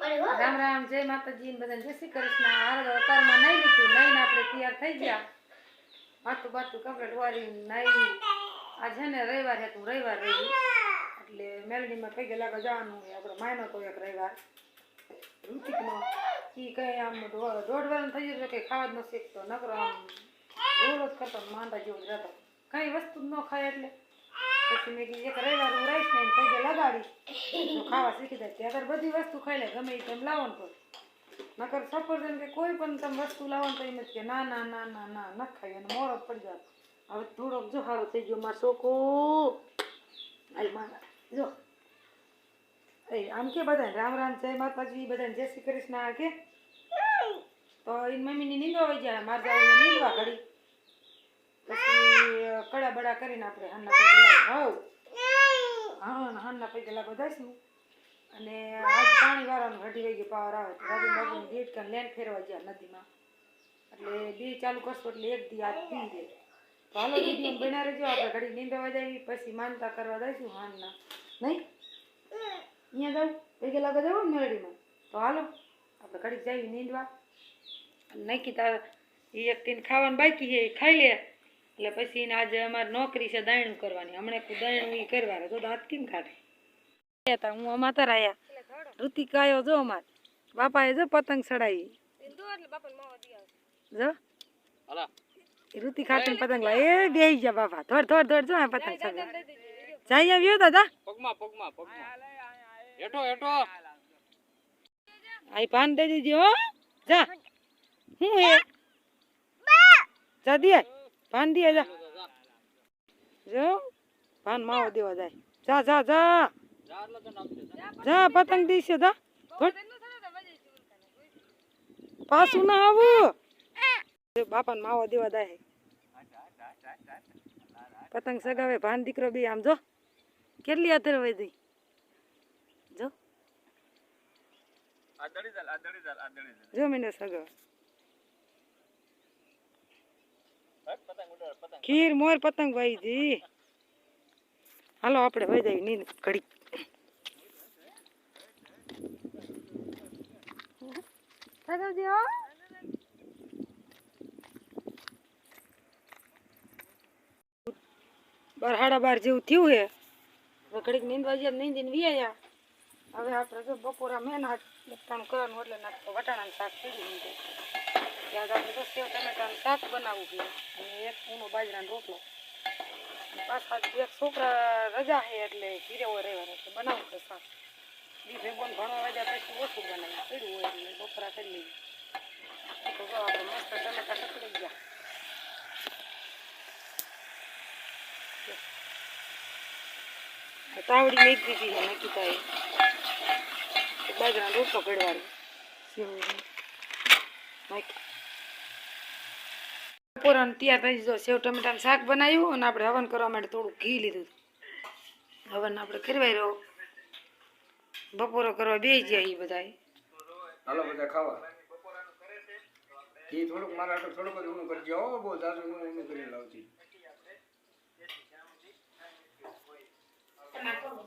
રામ રામ, જય માતાજી, બધા જય શ્રી કૃષ્ણ। હાલ અતારમાં નહીં લીધું, નહીં આપણે તૈયાર થઈ ગયા, માથું બાથું કમ્પ્લીટ વાળી નાઈ। આ છે ને રવિવાર હતું, રવિવાર રહી એટલે મેલડીમાં પૈકી લાગવા જવાનું હોય। આપણો માયનો તો એક રવિવાર ઋતિકનો એ કઈ આમ દોઢ વાર થઈ જશે, કંઈ ખાવા જ ન શીખતો, નકરો આમ રોડ જ કરતો, માંદા જેવો જ રહેતો, કઈ વસ્તુ જ ન ખાય। એટલે પછી મેં કીધું એક રવિવાર હું રહીશ ને પૈકી લગાડીશ તો ખાવા શીખી જાય। ત્યાં બધી વસ્તુ ખાઈ લે, ગમે એ તેમ લાવો ને તો, નકર સફરજન કે કોઈ પણ તમે વસ્તુ લાવો ને તો એમ જ કે ના ના ના ના ના ન ખાઈ, અને મોડો પડી જાય। હવે થોડોક જો સારો થઈ ગયો મારો છોકરો, જો આમ કે બધા રામ રામ, જય માતાજી, બધાને જય શ્રી કૃષ્ણ કે તો એ મમ્મીની નીંદવા વહી જાય, મારે જવું નીંદવા ઘડી, પછી કડા બડા કરીને આપણે હાનના પૈકી લાગો દઈશું। અને આજ પાણી વાળવાનું હટી વહી ગયું, પાવર આવે તો રાજુ બાબુની ગેટ કાન લેન ફેરવા ગયા નદીમાં, એટલે બે ચાલુ કરશો એટલે એક દી આજ પી દે। તો હાલો દીદી બના રહેજો, આપણે ઘડી નીંદવા જાય પછી માનતા કરવા દઈશું હાનના, નહીં અહીંયા જાઉં પૈકી લાગો જવું ને મેળડીમાં, તો હાલો આપણે ઘડી જઈએ નીંદવા। નાખી તાર એ એક ટીન ખાવાનું બાકી છે, એ ખાઈ લે એટલે પછી એને આજે અમારે નોકરી છે દાયણું કરવાની, હમણાં દાયણું એ કરવાનું તો દાંત કેમ કાઢે। હું અમાતર આયા, ઋતિક આવ્યો જો અમાર બાપાએ જો પતંગ ચડાવી, જો ઋતિક ખાતે પતંગ લાવે, એ બેહી ગયા બાપા, થોડ થોડ થોડ જો પતંગ ચડાવે, જઈ આવ્યો દાદા પગમાં પગમાં પગમાં હેઠો હેઠો આઈ પાન દઈ દીધી હો, જા હું હે જા દે પાન દે, જા જો પાન માવો દેવા જાય, જા જા જા જા પતંગ દીશે, જા પાછું ના આવું, બાપા ને માવો દેવા જાય, પતંગ સગાવે ભાન દીકરો બી આમ જો કેટલી અધર વધી, જો જો મને સગાવે ખીર મોર પતંગ ભાઈ જી। હાલો આપણે વહી જાય નીંદ ઘડી, બાર 12:30 જેવું થયું હે, ઘડીક નીંદવા ગયા, નીંદીને વ્યાયા। હવે આપણે જો બપોરા મહેનત એકટાણું કરવાનું એટલે નાખતો વટાણાનું શાક પીડી નીંદે, ત્યાં આપણે તો સેવ ટમેટાનું શાક બનાવવું છે અને એક ઊનો બાજરાનો રોટલો, પાછા એક છોકરા રજા છે એટલે ઘીરે હોય રહેવાનું એટલે બનાવવું છે શાક, દીધે બોન ભણવા વાગ્યા પછી ઓછું બનાવ્યું, પીડ્યું હોય એટલે બપોરા કરી લઈએ। તો જો આપણે મસ્ત ટમેટા કકડી ગયા, તાવડી મેં દીધી છે નકીતા એ બાજરાનો રોટલો ઘડવાનો બપોરાનું તૈયાર થઈ જો સેવ ટમેટાનું શાક બનાવ્યું, અને આપણે હવન કરવા માટે થોડું ઘી લીધું, હવન આપણે કરવાઈ રહ્યો, બપોરો કરવા બેસી ગયા એ બધા, હાલો બધા ખાવા, ઘી થોડુંક મારા હાટું થોડુંક જ ઊનું કરજો, બહુ જાજુ ઊનું કરી લાવતી।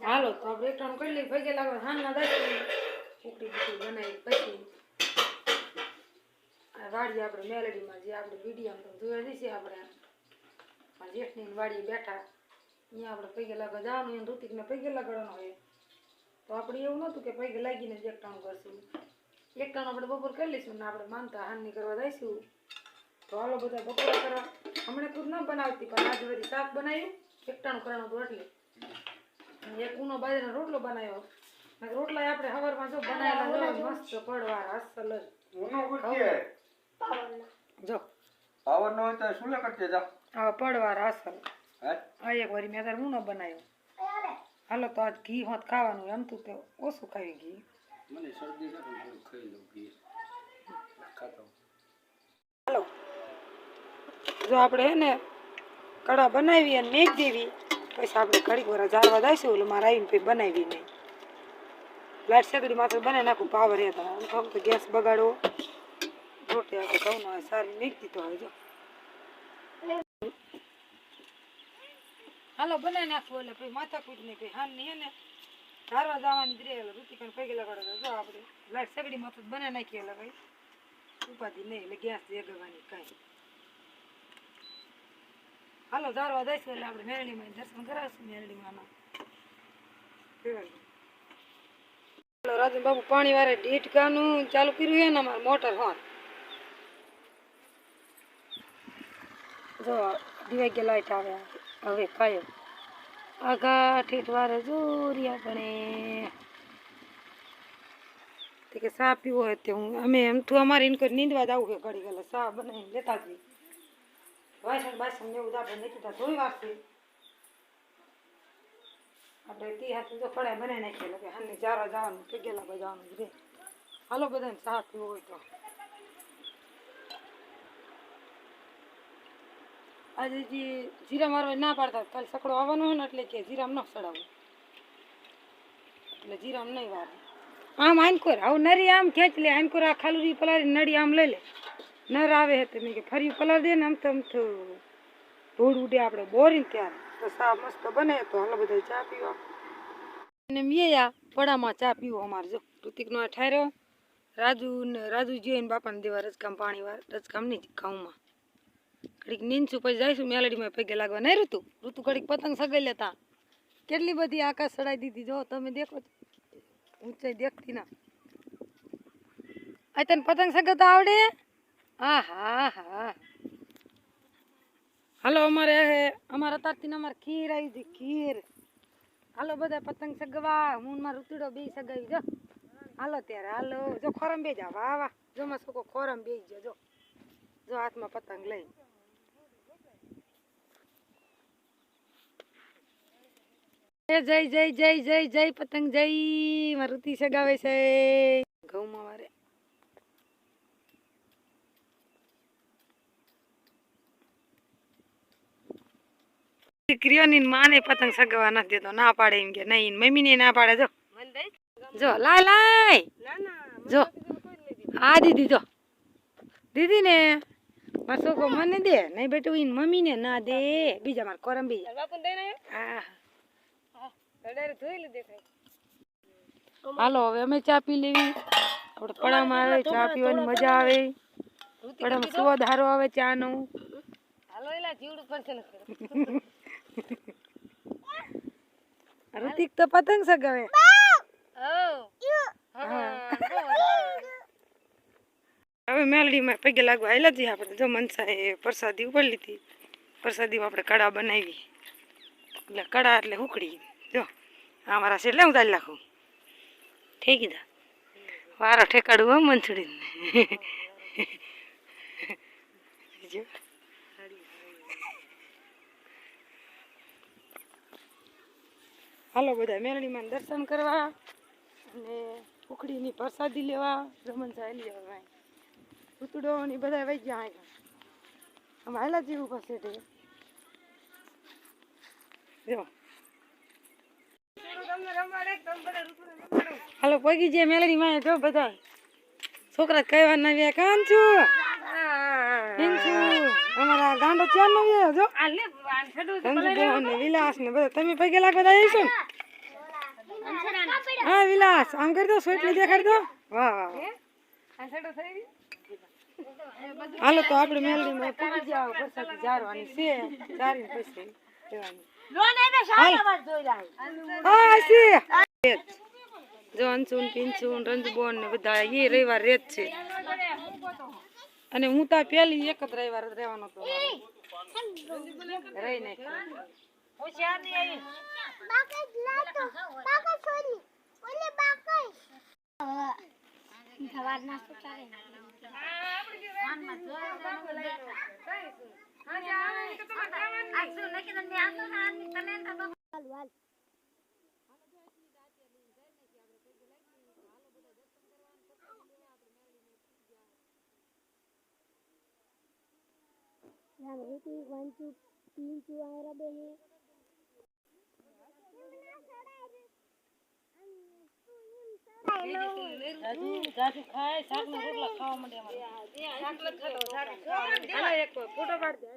હાલો તો આપણે એકટાણું કરી લઈએ, પગે લાગો હાનના દાખલી ઉકળી બુકડી બનાવી પછી વાડીએ આપણે મેલડીમાં જે આપણે વિડીયો જોયા જઈશે, આપણે જેઠની વાડીએ બેઠા અહીંયા આપણે પગે લાગવા જવાનું હોય, ઋતિકને પગે લગાડવાનો હોય, તો આપણે એવું નહોતું કે પગે લાગીને જ એકટાણું કરશું, એકટાણું આપણે બપોર કરી લઈશું ને આપણે માનતા હાનની કરવા જઈશું। તો હાલો બધા બપોરા કરવા, હમણાં ખુદ ન બનાવતી પણ આજે બધી શાક બનાવ્યું, એકટાણું કરવાનું હતું એટલે એક ઊનો બાજરાનો રોટલો બનાવ્યો, રોટલા આપણે હવારમાં જો બનાવેલા મસ્ત પડવાર અસલ જો પાવર નો હોય તો શું લે કરજે જા, હવે પડવાર અસલ આ એક વારી મેં તાર ઊનો બનાવ્યો। હાલો તો આજ ઘી હોત ખાવાનું, એમ તો ઓછું ખાવી ઘી, મને શરદી છે થોડું ખાઈ લઉં ઘી ખાતો। હાલો જો આપણે હે ને કડા બનાવી અને મેઘ દેવી, પછી આપણે ઘડીક વાર જાળવા દઈશું, એટલે મારે આવીને પછી બનાવી નહીં, લાઈટ સગડી માત્ર બનાવી નાખું, પાવર એ તો ગેસ બગાડવો, રોટી આપણે ઘઉંનો સારી મેઘ દીધો હવે જો, હાલો બનાવી નાખવું એટલે પછી માથા કૂટ નહીં, પછી હાન ની હે ને ધારવા જવાની જ રે ઋતિકાને પગે લગાડો જો આપણે લાઈટ સગડીમાં તો બને નાખીએ એટલે કઈ ઉપાધિ નહીં એટલે ગેસ જગવાની કાંઈ હાલો ધારવા જઈશું એટલે આપણે મેરડીમાં દર્શન કરાવશું મેરડીમાં રાજુ બાબુ પાણી વાળે ડીટકાનું ચાલુ કર્યું છે ને અમારે મોટર હોત જો દિવાઈ ગયા લાઈટ આવે હવે કાયમ આગા ઠેઠ વારે જોરિયા પણ તે કે સા પીવો હોય તે હું અમે એમ તો અમારે ઇનકો નીંદવા જ આવું છે ઘડી ગયેલા સા બનાવીને લેતા જઈએ વાસણ બાસણ ને એવું આપણે નથી ધોઈ વાગશે આપણે તી હાથ જો કડાઈ બનાવી નાખીએ એટલે હાલની જારા જવાનું પગેલા બજાવાનું જ રે હાલો બધાને સા પીવો હોય તો આજે જે જીરા મારવા ના પાડતા કાલે સકડો આવવાનો હોય ને એટલે કે જીરામ ન સડાવું એટલે જીરામ નહીં વારે આમ આનકોર આવું નરી આમ ખેંચ લે આનકોર આ ખાલુરી પલારી નડી આમ લઈ લે નર આવે હે તમે કે ફરી પલાર દે ને આમ તો ધૂળ ઉડે આપણે બોરીને ત્યારે તો સા મસ્ત બને તો હાલો બધા ચા પીવા અને મિયા પડામાં ચા પીવો અમારે જો ઋતિકનો આ ઠાર્યો રાજુ જોઈને બાપાને દેવા રજકામ પાણી વાર રજકામ નહીં ઘઉંમાં ઘડીક નીંદશું પછી જઈશું મેલડીમાં પગે લાગવા નહીં ઋતુ ઘડીક પતંગ સગાઈ લેતા કેટલી બધી આકાશ સડાઈ દીધી જો તમે દેખો ઊંચાઈ દેખતી ના આ તને પતંગ સગાવતા આવડે હા હા હા હાલો અમારા તારથી અમારે ખીર આવી હતી ખીર હાલો બધા પતંગ સગવા હું મારો ઋતુડો બે સગાવી જો હાલો ત્યારે હાલો જો ખોરમ બે જા વાહ વાહ જો માં છોકરો ખોરમ બે જો હાથમાં પતંગ લઈ જય જય જય જય જય પતંગ જય મારુતિ સગાવે છે ઘઉંમાં વારે દીકરીઓની માને પતંગ સગાવા નથી દેતો ના પાડે એમ કે નહીં મમ્મી ને ના પાડે જો લાય જો આ દીદી જો દીદી ને માર છોકરો મને દે નહીં બેટું ઈન મમ્મી ને ના દે બીજા માર કોરમ બીજા હા હાલો હવે અમે ચા પી લેવી આપણે પડામાં આવે ચા પીવાની મજા આવે પડામાં સ્વાદ સારો આવે ચા નો ઋતિક તો પતંગ સગાવે હવે મેલડીમાં પગે લાગવા આવેલા છીએ આપણે જો મનસાએ પ્રસાદી ઉપાડી લીધી પ્રસાદીમાં આપણે કડા બનાવી એટલે કડા એટલે ઉકળી જો અમારા છે એટલે હું તારી નાખું ઠેકી દા વારો ઠેકાડું હો મનસુડી જો હાલો બધા મેલડીમાં દર્શન કરવા અને ઉકળીની પ્રસાદી લેવા રમણ ચાલી જવા ઉતડો ને બધા વહી ગયા આમ હાલા જેવું પાસે જો હાલો પગી જે મેલડી માં જો બધા છોકરા કહેવા ના વ્યા કામ છું અમારા ગાંડો ચાર નો વ્યા જો ને વિલાસ ને બધા તમે પગે લાગવા જઈશું હા વિલાસ આમ કરી દો સોટલી દેખાડી દો વાહ વાહ હાલો તો આપણે મેલડી માં પગી જાવ પરસાદી જારવાની છે જારીને પછી લેવાની જો અંશુન પિંચુન રંજુબોન ને બધા એ રવિવાર રેત છે અને હું તો પેલી એક જ રવિવાર રહેવાનો હતો રહી નહીં જાજુ ખાય શાક નો રોટલા ખાવા માંડે અમારે એક ફોટો પાડ દે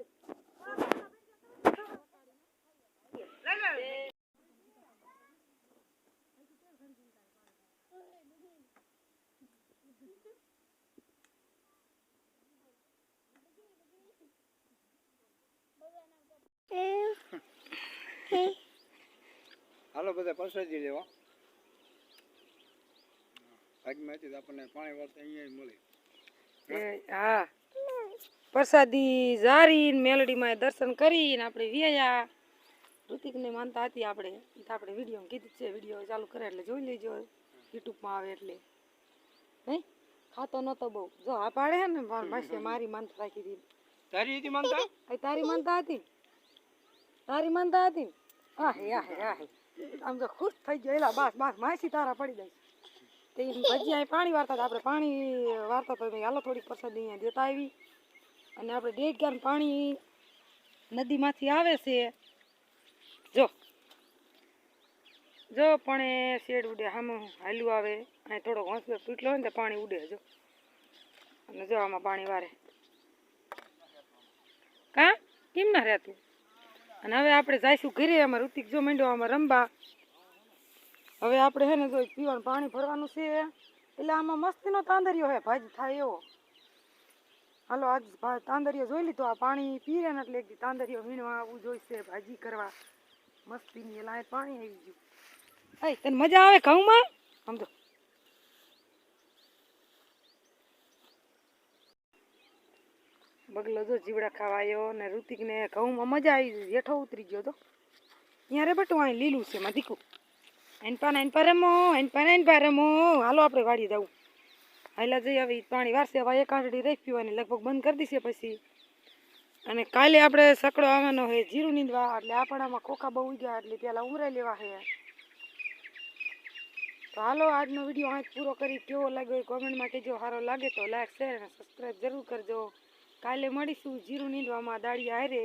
હાલો બધા પરસાદી લેવા ભાગમાં હતી તો આપણને પાણી વાળતા અહીંયા મળે હા પ્રસાદી જારી મેલડીમાં દર્શન કરીને આપણે વ્યાયા ઋતિકને માનતા હતી આપણે તો આપણે વિડીયો કીધું છે વિડીયો ચાલુ કરે એટલે જોઈ લેજો યુટ્યુબમાં આવે એટલે નહીં ખાતો નતો બહુ જો આ પાડે હે ને માસી મારી માનતા રાખી દીધી તારી હતી માનતા તારી માનતા હતી તારી માનતા હતી આહે આમ તો ખુશ થઈ ગયો એલા બસ બસ માસી તારા પડી જાય તે ભજીયા પાણી વારતા હતા આપણે પાણી વારતા તો હાલો થોડીક પ્રસાદી અહીંયા દેતા આવી અને આપણે 1.5 ગાન પાણી નદીમાંથી આવે છે જો પણ એ શેડ ઉડે સામે હાલ્યું આવે અહીં થોડોક હોંસલો પીટલો હોય ને તો પાણી ઉડે જો અને જો આમાં પાણી વારે કા કેમ ના રહેતું અને હવે આપણે જઈશું ઘરે આમાં ઋતિક જો માંડ્યો આમાં રમવા હવે આપણે હે ને જો પીવાનું પાણી ભરવાનું છે એટલે આમાં મસ્તીનો તાંદરિયો હે ભાજી થાય એવો હાલો આજ તાંદરિયો જોઈ લીધો આ પાણી પીરે ને એટલે એક તાંદરિયો વીણવા આવવું જોઈશે ભાજી કરવા મસ્તીની લાય પાણી આવી ગયું એ તને મજા આવે ઘઉંમાં સમજો બગલો જો જીવડા ખાવા આવ્યો ને ઋતિકને ઘઉંમાં મજા આવી ગઈ હેઠો ઉતરી ગયો તો અહીંયા રે બટું અહીં લીલું છે માં દીકું એન પા રમો હાલો આપણે વાડીએ જવું હાલા જઈ હવે પાણી વારશે હવે એક આંટડી રહી પીવાની લગભગ બંધ કરી દીશે પછી અને કાલે આપણે સકડો આવવાનો છે જીરું નીંદવા એટલે આપણામાં ખોખા બહુ ગયા એટલે પેલા ઉમરાઈ લેવા છે તો હાલો આજનો વિડીયો અહીં પૂરો કરી કેવો લાગ્યો કોમેન્ટમાં કહેજો સારો લાગે તો લાઈક શેર અને સબસ્ક્રાઈબ જરૂર કરજો કાલે મળીશું જીરું નીંદવામાં દાળિયા હારે